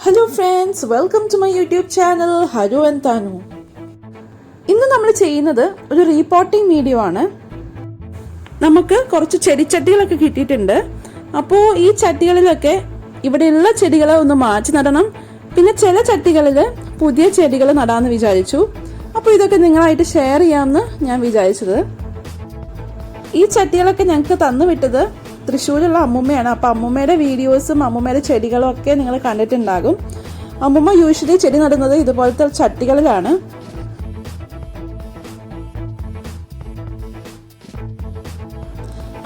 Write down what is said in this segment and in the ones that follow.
Hello friends, welcome to my YouTube channel Haru and Tanu. ഇന്ന് നമ്മൾ ചെയ്യുന്നത് ഒരു റീപോട്ടിംഗ് വീഡിയോ ആണ്. നമുക്ക് കുറച്ച് ചെടിച്ചട്ടികളൊക്കെ കിട്ടിയിട്ടുണ്ട്. അപ്പോൾ ഈ ചട്ടികളിലൊക്കെ ഇവിടെയുള്ള ചെടികളെ ഒന്ന് മാറ്റി നടണം. പിന്നെ ചില ചട്ടികളിൽ പുതിയ ചെടികൾ നടാമെന്ന് വിചാരിച്ചു. അപ്പോൾ ഇതൊക്കെ നിങ്ങളായിട്ട് ഷെയർ ചെയ്യാമെന്ന് ഞാൻ വിചാരിച്ചത്. ഈ ചട്ടികളൊക്കെ ഞങ്ങൾക്ക് തന്നു വിട്ടത് തൃശ്ശൂരുള്ള അമ്മുമ്മയാണ്. അപ്പോൾ അമ്മുമ്മയുടെ വീഡിയോസും അമ്മുമ്മയുടെ ചെടികളും ഒക്കെ നിങ്ങൾ കണ്ടിട്ടുണ്ടാകും. അമ്മുമ്മ യൂഷ്വലി ചെടി നടുന്നത് ഇതുപോലത്തെ ചട്ടികളിലാണ്.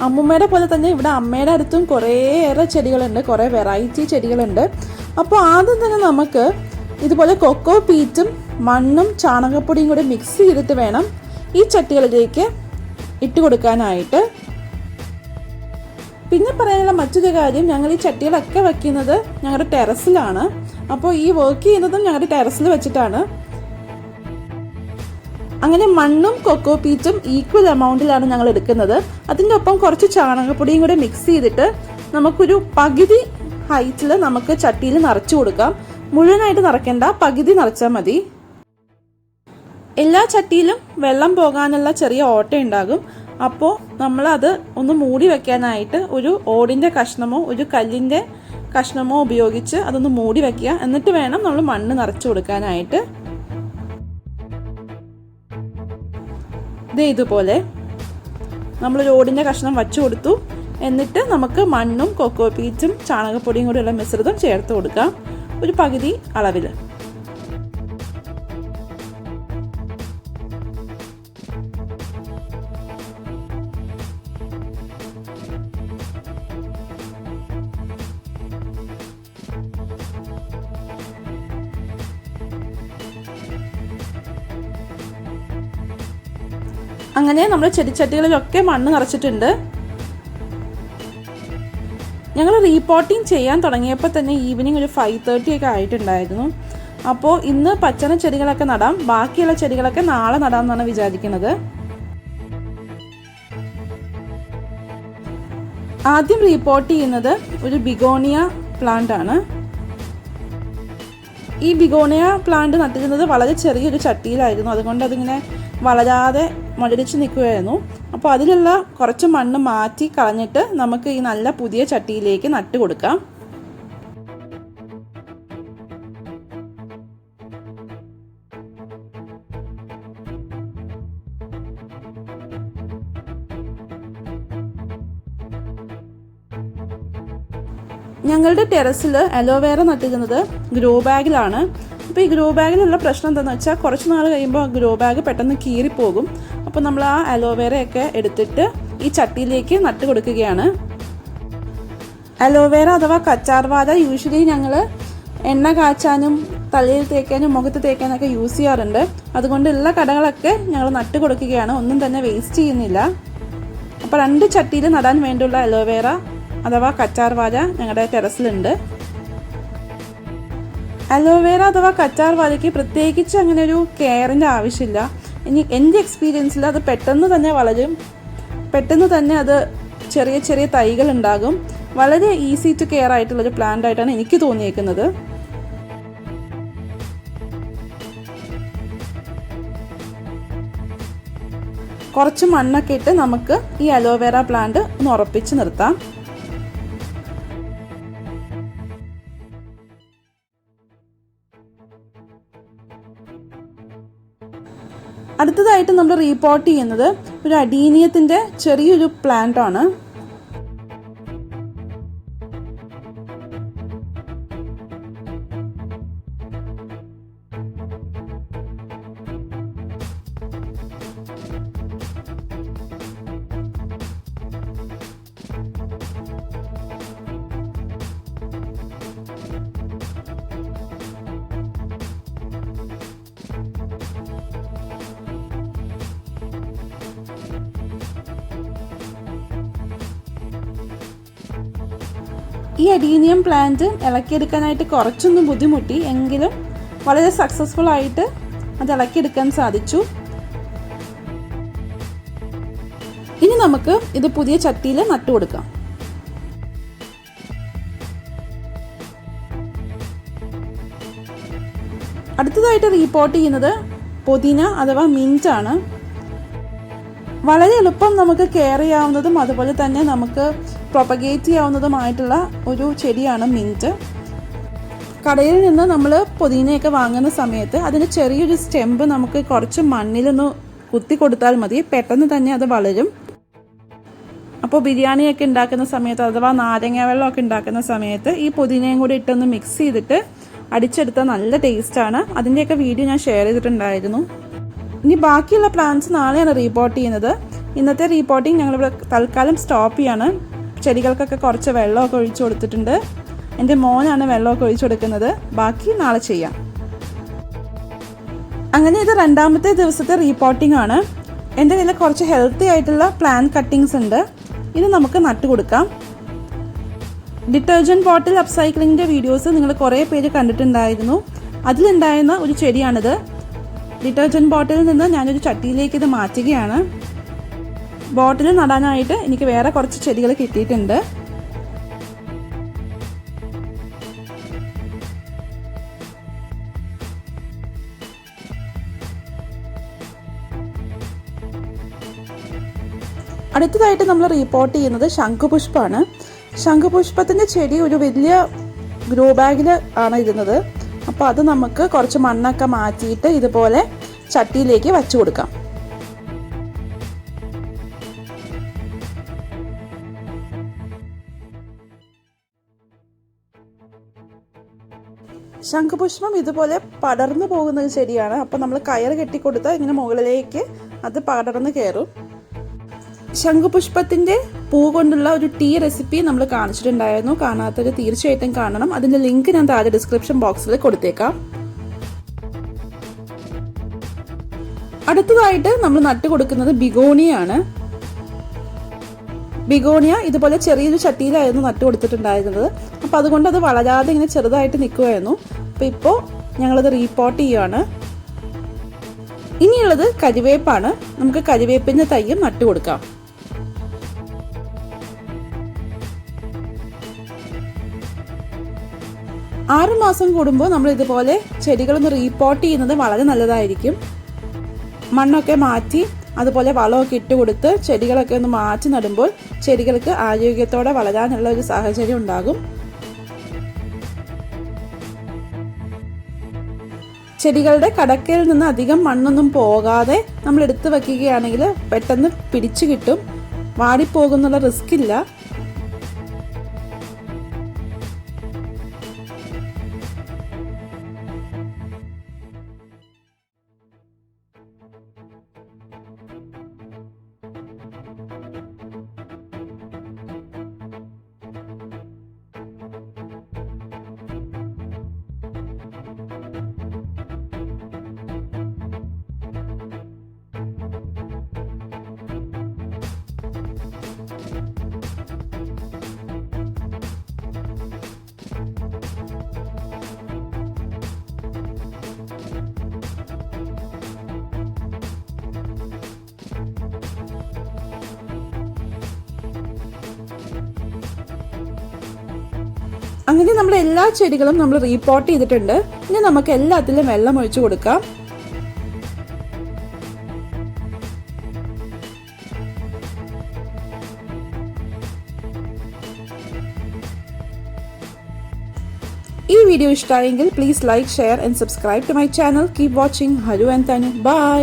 അമ്മുമ്മയുടെ പോലെ തന്നെ ഇവിടെ അമ്മയുടെ അടുത്തും കുറേയേറെ ചെടികളുണ്ട്, കുറേ വെറൈറ്റി ചെടികളുണ്ട്. അപ്പോൾ ആദ്യം തന്നെ നമുക്ക് ഇതുപോലെ കൊക്കോ പീറ്റും മണ്ണും ചാണകപ്പൊടിയും കൂടി മിക്സ് ചെയ്തിട്ട് വേണം ഈ ചട്ടികളിലേക്ക് ഇട്ട് കൊടുക്കാനായിട്ട്. പിന്നെ പറയാനുള്ള മറ്റൊരു കാര്യം, ഞങ്ങൾ ഈ ചട്ടികളൊക്കെ വയ്ക്കുന്നത് ഞങ്ങളുടെ ടെറസിലാണ്. അപ്പോൾ ഈ വർക്ക് ചെയ്യുന്നതും ഞങ്ങളുടെ ടെറസിൽ വെച്ചിട്ടാണ്. അങ്ങനെ മണ്ണും കൊക്കോ പീറ്റും ഈക്വൽ എമൗണ്ടിലാണ് ഞങ്ങൾ എടുക്കുന്നത്. അതിൻ്റെ ഒപ്പം കുറച്ച് ചാണകപ്പൊടിയും കൂടെ മിക്സ് ചെയ്തിട്ട് നമുക്കൊരു പകുതി ഹൈറ്റിൽ നമുക്ക് ചട്ടിയിൽ നിറച്ചു കൊടുക്കാം. മുഴുവനായിട്ട് നിറയ്ക്കേണ്ട, പകുതി നിറച്ചാൽ മതി. എല്ലാ ചട്ടിയിലും വെള്ളം പോകാനുള്ള ചെറിയ ഓട്ട ഉണ്ടാകും. അപ്പോൾ നമ്മളത് ഒന്ന് മൂടി വെക്കാനായിട്ട് ഒരു ഓടിൻ്റെ കഷ്ണമോ ഒരു കല്ലിൻ്റെ കഷ്ണമോ ഉപയോഗിച്ച് അതൊന്ന് മൂടി വെക്കുക. എന്നിട്ട് വേണം നമ്മൾ മണ്ണ് നിറച്ചു കൊടുക്കാനായിട്ട്. ഇതുപോലെ നമ്മളൊരു ഓടിൻ്റെ കഷ്ണം വച്ചു കൊടുത്തു. എന്നിട്ട് നമുക്ക് മണ്ണും കൊക്കോ പീറ്റും ചാണകപ്പൊടിയും കൂടിയുള്ള മിശ്രിതം ചേർത്ത് കൊടുക്കാം, ഒരു പകുതി അളവിൽ. അങ്ങനെ നമ്മൾ ചെടിച്ചട്ടികളിലൊക്കെ മണ്ണ് നിറച്ചിട്ടുണ്ട്. ഞങ്ങൾ റീപോട്ടിങ് ചെയ്യാൻ തുടങ്ങിയപ്പോൾ തന്നെ ഈവനിങ് ഒരു 5:30 ഒക്കെ ആയിട്ടുണ്ടായിരുന്നു. അപ്പോൾ ഇന്ന് പച്ചന ചെടികളൊക്കെ നടാം, ബാക്കിയുള്ള ചെടികളൊക്കെ നാളെ നടാമെന്നാണ് വിചാരിക്കുന്നത്. ആദ്യം റീപോട്ട് ചെയ്യുന്നത് ഒരു ബിഗോണിയ പ്ലാന്റ് ആണ്. ഈ ബിഗോണിയ പ്ലാന്റ് നട്ടിരുന്നത് വളരെ ചെറിയൊരു ചട്ടിയിലായിരുന്നു. അതുകൊണ്ട് അതിങ്ങനെ വളരാതെ മുരടിച്ച് നിൽക്കുകയായിരുന്നു. അപ്പോൾ അതിലുള്ള കുറച്ച് മണ്ണ് മാറ്റി കളഞ്ഞിട്ട് നമുക്ക് ഈ നല്ല പുതിയ ചട്ടിയിലേക്ക് നട്ട് കൊടുക്കാം. ഞങ്ങളുടെ ടെറസിൽ അലോവേറ നട്ടിരുന്നത് ഗ്രോ ബാഗിലാണ്. അപ്പോൾ ഈ ഗ്രോ ബാഗിലുള്ള പ്രശ്നം എന്താണെന്ന് വെച്ചാൽ കുറച്ച് നാൾ കഴിയുമ്പോൾ ഗ്രോ ബാഗ് പെട്ടെന്ന് കീറിപ്പോകും. അപ്പോൾ നമ്മൾ ആ അലോവേറയൊക്കെ എടുത്തിട്ട് ഈ ചട്ടിയിലേക്ക് നട്ട് കൊടുക്കുകയാണ്. അലോവേറ അഥവാ കച്ചാർവാഴ യൂഷ്വലി ഞങ്ങൾ എണ്ണ കാച്ചാനും തലയിൽ തേക്കാനും മുഖത്ത് തേക്കാനൊക്കെ യൂസ് ചെയ്യാറുണ്ട്. അതുകൊണ്ടുള്ള കടകളൊക്കെ ഞങ്ങൾ നട്ട് കൊടുക്കുകയാണ്, ഒന്നും തന്നെ വേസ്റ്റ് ചെയ്യുന്നില്ല. അപ്പോൾ 2 ചട്ടിയിൽ നടാൻ വേണ്ടിയുള്ള അലോവേറ അഥവാ കച്ചാർവാഴ ഞങ്ങളുടെ ടെറസിലുണ്ട്. അലോവേറ അഥവാ കച്ചാർവാഴയ്ക്ക് പ്രത്യേകിച്ച് അങ്ങനെ ഒരു കെയറിൻ്റെ ആവശ്യമില്ല. ഇനി എൻ്റെ എക്സ്പീരിയൻസിൽ അത് പെട്ടെന്ന് തന്നെ വളരും, പെട്ടെന്ന് തന്നെ അത് ചെറിയ ചെറിയ തൈകൾ ഉണ്ടാകും. വളരെ ഈസി ടു കെയർ ആയിട്ടുള്ളൊരു പ്ലാന്റ് ആയിട്ടാണ് എനിക്ക് തോന്നിയേക്കുന്നത്. കുറച്ച് മണ്ണൊക്കെ ഇട്ട് നമുക്ക് ഈ അലോവേറ പ്ലാന്റ് ഒന്ന് ഉറപ്പിച്ച് നിർത്താം. അടുത്തതായിട്ട് നമ്മൾ റീപോട്ട് ചെയ്യുന്നത് ഒരു അഡീനിയത്തിൻ്റെ ചെറിയൊരു പ്ലാന്റ് ആണ്. ഈ അഡീനിയം പ്ലാന്റ് ഇളക്കിയെടുക്കാനായിട്ട് കുറച്ചൊന്നും ബുദ്ധിമുട്ടി, എങ്കിലും വളരെ സക്സസ്ഫുൾ ആയിട്ട് അത് ഇളക്കിയെടുക്കാൻ സാധിച്ചു. ഇനി നമുക്ക് ഇത് പുതിയ ചട്ടിയിൽ നട്ടു കൊടുക്കാം. അടുത്തതായിട്ട് റീപോർട്ട് ചെയ്യുന്നത് പുതിന അഥവാ മിന്റ് ആണ്. വളരെ എളുപ്പം നമുക്ക് കെയർ ചെയ്യാവുന്നതും അതുപോലെ തന്നെ നമുക്ക് പ്രൊപ്പഗേറ്റ് ചെയ്യാവുന്നതുമായിട്ടുള്ള ഒരു ചെടിയാണ് മിന്റ്. കടയിൽ നിന്ന് നമ്മൾ പുതിനയൊക്കെ വാങ്ങുന്ന സമയത്ത് അതിന് ചെറിയൊരു സ്റ്റെമ്പ് നമുക്ക് കുറച്ച് മണ്ണിലൊന്ന് കുത്തി കൊടുത്താൽ മതി, പെട്ടെന്ന് തന്നെ അത് വളരും. അപ്പോൾ ബിരിയാണിയൊക്കെ ഉണ്ടാക്കുന്ന സമയത്ത് അഥവാ നാരങ്ങ വെള്ളമൊക്കെ ഉണ്ടാക്കുന്ന സമയത്ത് ഈ പുതിനയും കൂടി ഇട്ടൊന്ന് മിക്സ് ചെയ്തിട്ട് അടിച്ചെടുത്താൽ നല്ല ടേസ്റ്റാണ്. അതിൻ്റെയൊക്കെ വീഡിയോ ഞാൻ ഷെയർ ചെയ്തിട്ടുണ്ടായിരുന്നു. ഇനി ബാക്കിയുള്ള പ്ലാന്റ്സ് നാളെയാണ് റീപോർട്ട് ചെയ്യുന്നത്. ഇന്നത്തെ റീപോർട്ടിങ് ഞങ്ങളിവിടെ തൽക്കാലം സ്റ്റോപ്പ് ചെയ്യാണ്. ചെടികൾക്കൊക്കെ കുറച്ച് വെള്ളമൊക്കെ ഒഴിച്ചു കൊടുത്തിട്ടുണ്ട്. എൻ്റെ മോനാണ് വെള്ളമൊക്കെ ഒഴിച്ചു കൊടുക്കുന്നത്. ബാക്കി നാളെ ചെയ്യാം. അങ്ങനെ ഇത് രണ്ടാമത്തെ ദിവസത്തെ റീപോർട്ടിംഗ് ആണ്. എൻ്റെ കയ്യിൽ കുറച്ച് ഹെൽത്തി ആയിട്ടുള്ള പ്ലാന്റ് കട്ടിങ്സ് ഉണ്ട്. ഇത് നമുക്ക് നട്ടു കൊടുക്കാം. ഡിറ്റർജൻറ്റ് ബോട്ടിൽ അപ്സൈക്ലിങ്ങിൻ്റെ വീഡിയോസ് നിങ്ങൾ കുറേ പേര് കണ്ടിട്ടുണ്ടായിരുന്നു. അതിലുണ്ടായിരുന്ന ഒരു ചെടിയാണിത്. ഡിറ്റർജൻറ്റ് ബോട്ടിലിൽ നിന്ന് ഞാനൊരു ചട്ടിയിലേക്ക് ഇത് മാറ്റുകയാണ്. ബോട്ടിൽ നടാനായിട്ട് എനിക്ക് വേറെ കുറച്ച് ചെടികൾ കിട്ടിയിട്ടുണ്ട്. അടുത്തതായിട്ട് നമ്മൾ റീപോർട്ട് ചെയ്യുന്നത് ശംഖുപുഷ്പമാണ്. ശംഖുപുഷ്പത്തിൻ്റെ ചെടി ഒരു വലിയ ഗ്രോ ബാഗിൽ ആണ് ഇരുന്നത്. അപ്പോൾ അത് നമുക്ക് കുറച്ച് മണ്ണൊക്കെ മാറ്റിയിട്ട് ഇതുപോലെ ചട്ടിയിലേക്ക് വച്ചു കൊടുക്കാം. ശംഖുപുഷ്പം ഇതുപോലെ പടർന്നു പോകുന്ന ഒരു ചെടിയാണ്. അപ്പോൾ നമ്മൾ കയർ കെട്ടിക്കൊടുത്താൽ ഇങ്ങനെ മുകളിലേക്ക് അത് പടർന്ന് കയറും. ശംഖുപുഷ്പത്തിൻ്റെ പൂ കൊണ്ടുള്ള ഒരു ടീ റെസിപ്പി നമ്മൾ കാണിച്ചിട്ടുണ്ടായിരുന്നു. കാണാത്തവർ തീർച്ചയായിട്ടും കാണണം. അതിൻ്റെ ലിങ്ക് ഞാൻ താഴെ ഡിസ്ക്രിപ്ഷൻ ബോക്സിൽ കൊടുത്തേക്കാം. അടുത്തതായിട്ട് നമ്മൾ നട്ടു കൊടുക്കുന്നത് ബിഗോണിയാണ്. ബിഗോണിയ ഇതുപോലെ ചെറിയൊരു ചട്ടിയിലായിരുന്നു നട്ടു കൊടുത്തിട്ടുണ്ടായിരുന്നത്. അപ്പോൾ അതുകൊണ്ട് അത് വളരാതെ ഇങ്ങനെ ചെറുതായിട്ട് നിൽക്കുമായിരുന്നു. അപ്പോൾ ഇപ്പോൾ ഞങ്ങളത് റീപോർട്ട് ചെയ്യുകയാണ്. ഇനിയുള്ളത് കരിവേപ്പാണ്. നമുക്ക് കരിവേപ്പിൻ്റെ തൈയും നട്ടു കൊടുക്കാം. മാസം കൂടുമ്പോൾ നമ്മൾ ഇതുപോലെ ചെടികളൊന്ന് റീപോർട്ട് ചെയ്യുന്നത് വളരെ നല്ലതായിരിക്കും. മണ്ണൊക്കെ മാറ്റി അതുപോലെ വളമൊക്കെ ഇട്ട് കൊടുത്ത് ചെടികളൊക്കെ ഒന്ന് മാറ്റി നടുമ്പോൾ ചെടികൾക്ക് ആരോഗ്യത്തോടെ വളരാനുള്ള ഒരു സാഹചര്യം ഉണ്ടാകും. ചെടികളുടെ കടക്കയിൽ നിന്ന് അധികം മണ്ണൊന്നും പോകാതെ നമ്മൾ എടുത്ത് വയ്ക്കുകയാണെങ്കിൽ പെട്ടെന്ന് പിടിച്ചു കിട്ടും. വാടിപ്പോകുന്നുള്ള റിസ്ക് ഇല്ല. അങ്ങനെ നമ്മൾ എല്ലാ ചെടികളും നമ്മൾ റീപോർട്ട് ചെയ്തിട്ടുണ്ട്. ഇനി നമുക്ക് എല്ലാത്തിലും വെള്ളം ഒഴിച്ചു കൊടുക്കാം. ഈ വീഡിയോ ഇഷ്ടമായെങ്കിൽ please like, share and subscribe to my channel. Keep watching Haru and Thanu. By.